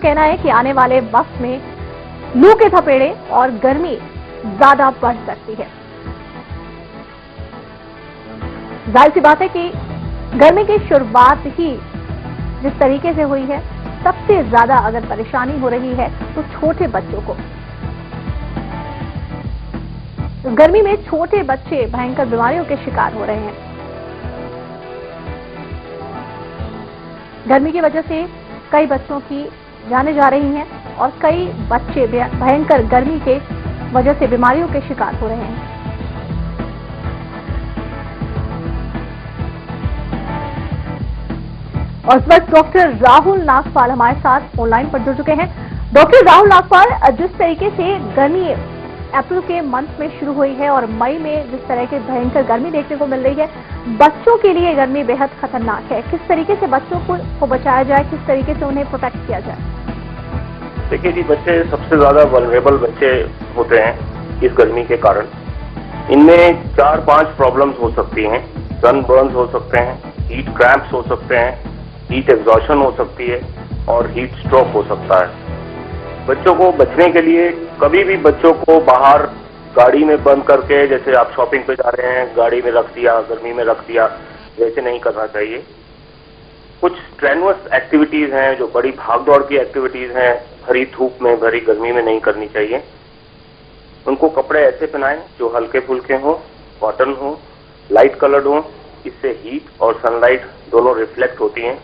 कहना है कि आने वाले वक्त में लू के थपेड़े और गर्मी ज्यादा बढ़ सकती है। जाहिर सी बात है कि गर्मी की शुरुआत ही जिस तरीके से हुई है, सबसे ज्यादा अगर परेशानी हो रही है तो छोटे बच्चों को। गर्मी में छोटे बच्चे भयंकर बीमारियों के शिकार हो रहे हैं। गर्मी की वजह से कई बच्चों की जानें जा रही हैं और कई बच्चे भयंकर गर्मी के वजह से बीमारियों के शिकार हो रहे हैं। और इस वक्त डॉक्टर राहुल नागपाल हमारे साथ ऑनलाइन पर जुड़ चुके हैं। डॉक्टर राहुल नागपाल, जिस तरीके से गर्मी अप्रैल के मंथ में शुरू हुई है और मई में जिस तरह की भयंकर गर्मी देखने को मिल रही है, बच्चों के लिए गर्मी बेहद खतरनाक है। किस तरीके से बच्चों को बचाया जाए, किस तरीके से उन्हें प्रोटेक्ट किया जाए? देखिए जी, बच्चे सबसे ज्यादा वल्नरेबल बच्चे होते हैं इस गर्मी के कारण। इनमें 4-5 प्रॉब्लम्स हो सकती हैं। सनबर्न्स हो सकते हैं, हीट क्रैम्प्स हो सकते हैं, हीट एग्जॉशन हो सकती है और हीट स्ट्रोक हो सकता है। बच्चों को बचने के लिए कभी भी बच्चों को बाहर गाड़ी में बंद करके, जैसे आप शॉपिंग पे जा रहे हैं, गाड़ी में रख दिया, गर्मी में रख दिया, वैसे नहीं करना चाहिए। कुछ स्ट्रेनुअस एक्टिविटीज हैं, जो बड़ी भागदौड़ की एक्टिविटीज हैं, भरी धूप में, भरी गर्मी में नहीं करनी चाहिए। उनको कपड़े ऐसे पहनाएं जो हल्के फुल्के हों, कॉटन हो, लाइट कलर्ड हो। इससे हीट और सनलाइट दोनों रिफ्लेक्ट होती हैं।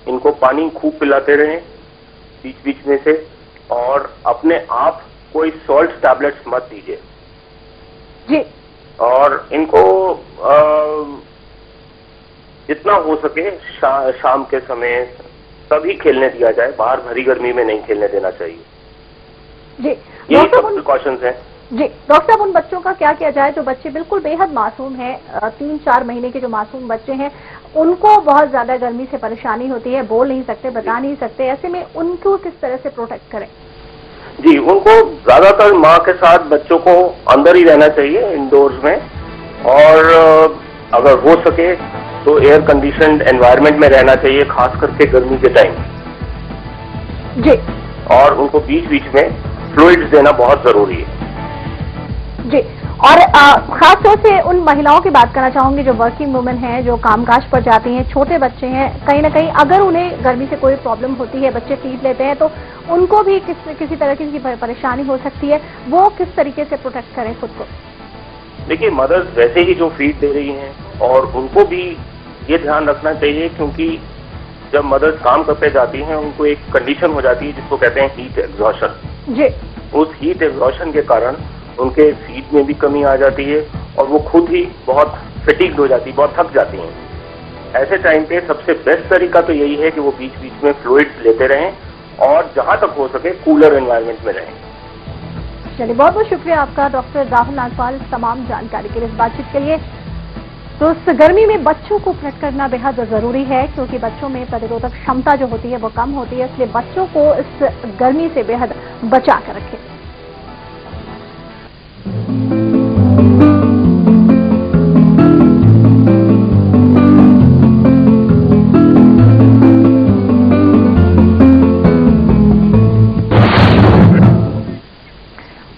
इनको पानी खूब पिलाते रहें बीच बीच में से, और अपने आप कोई सॉल्ट टैबलेट्स मत दीजिए जी। और इनको जितना हो सके शाम के समय तभी खेलने दिया जाए, बाहर भरी गर्मी में नहीं खेलने देना चाहिए जी। यही सब प्रिकॉशंस हैं जी। डॉक्टर साहब, उन बच्चों का क्या किया जाए जो बच्चे बिल्कुल बेहद मासूम हैं, 3-4 महीने के जो मासूम बच्चे हैं, उनको बहुत ज्यादा गर्मी से परेशानी होती है, बोल नहीं सकते, बता नहीं सकते, ऐसे में उनको किस तरह से प्रोटेक्ट करें? जी, उनको ज्यादातर माँ के साथ बच्चों को अंदर ही रहना चाहिए, इंडोर्स में, और अगर हो सके तो एयर कंडीशन्ड एनवायरनमेंट में रहना चाहिए, खास करके गर्मी के टाइम जी। और उनको बीच बीच में फ्लूइड्स देना बहुत जरूरी है जी। और खास तौर से उन महिलाओं की बात करना चाहूंगी जो वर्किंग वुमेन हैं, जो कामकाज पर जाती हैं, छोटे बच्चे हैं, कहीं ना कहीं अगर उन्हें गर्मी से कोई प्रॉब्लम होती है, बच्चे फीड लेते हैं, तो उनको भी किसी तरह की परेशानी हो सकती है। वो किस तरीके से प्रोटेक्ट करें खुद को? देखिए, मदर्स वैसे ही जो फीड दे रही हैं, और उनको भी ये ध्यान रखना चाहिए, क्योंकि जब मदर्स काम करते जाती हैं उनको एक कंडीशन हो जाती है जिसको कहते हैं हीट एग्जॉशन जी। उस हीट एग्जॉशन के कारण उनके फीड में भी कमी आ जाती है और वो खुद ही बहुत फटीग्ड हो जाती है, बहुत थक जाती हैं। ऐसे टाइम पे सबसे बेस्ट तरीका तो यही है कि वो बीच बीच में फ्लूइड्स लेते रहें और जहां तक हो सके कूलर एनवायरनमेंट में रहें। चलिए, बहुत बहुत शुक्रिया आपका डॉक्टर राहुल नागपाल इस तमाम जानकारी के लिए, इस बातचीत के लिए। तो इस गर्मी में बच्चों को प्रोटेक्ट करना बेहद जरूरी है, क्योंकि बच्चों में प्रतिरोधक क्षमता जो होती है वो कम होती है, इसलिए बच्चों को इस गर्मी से बेहद बचा कर रखें।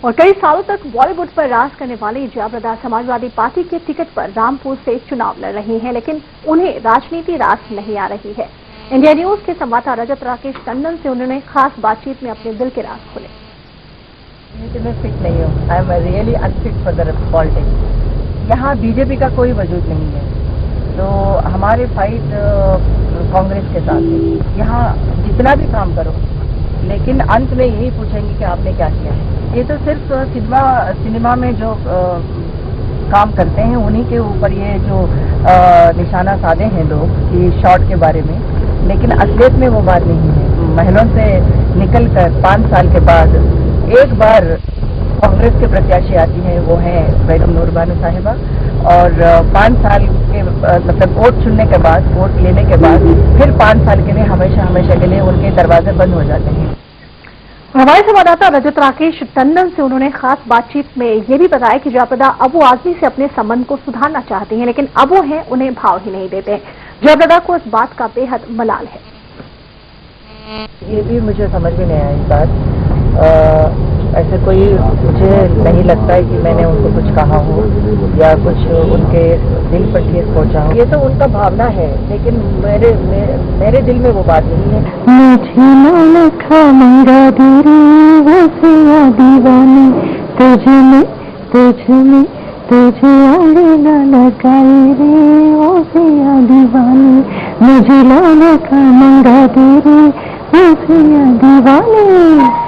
और कई सालों तक बॉलीवुड पर राज करने वाली जयाप्रदा समाजवादी पार्टी के टिकट पर रामपुर से चुनाव लड़ रही हैं, लेकिन उन्हें राजनीति रास नहीं आ रही है। इंडिया न्यूज के संवाददाता रजत राकेश टंडन से उन्होंने खास बातचीत में अपने दिल के राज खोले। मैं फिट नहीं हूँ, I am really unfit for the politics. यहाँ बीजेपी का कोई वजूद नहीं है, तो हमारे फाइट कांग्रेस के साथ है। यहाँ जितना भी काम करो, लेकिन अंत में यही पूछेंगे कि आपने क्या किया है। ये तो सिर्फ सिनेमा में जो काम करते हैं उन्हीं के ऊपर ये जो निशाना साधे हैं लोग कि शॉर्ट के बारे में, लेकिन असलियत में वो बात नहीं है। महिलाओं से निकलकर 5 साल के बाद एक बार कांग्रेस के प्रत्याशी आती हैं, वो है मैडम नूर बानो साहिबा, और 5 साल के मतलब वोट चुनने के बाद, वोट लेने के बाद फिर 5 साल के लिए हमेशा के लिए उनके दरवाजे बंद हो जाते हैं। हमारे संवाददाता रजत राकेश टंडन से उन्होंने खास बातचीत में ये भी बताया कि जयाप्रदा अब वो आदमी से अपने संबंध को सुधारना चाहती हैं, लेकिन अब वो हैं उन्हें भाव ही नहीं देते। जयाप्रदा को इस बात का बेहद मलाल है। ये भी मुझे समझ में नहीं आई बात। ऐसे कोई मुझे नहीं लगता है कि मैंने उनको कुछ कहा हो या कुछ उनके दिल पर ठेस पहुंचा हो। ये तो उनका भावना है, लेकिन मेरे दिल में वो बात नहीं है। मुझे ना लिखा मंगा दे रे वैसे या दीवानी, तुझे आड़े ना लगाए रे वैसे या दीवानी, मुझे ना लिखा मंगा दे रे वैसे या दीवानी।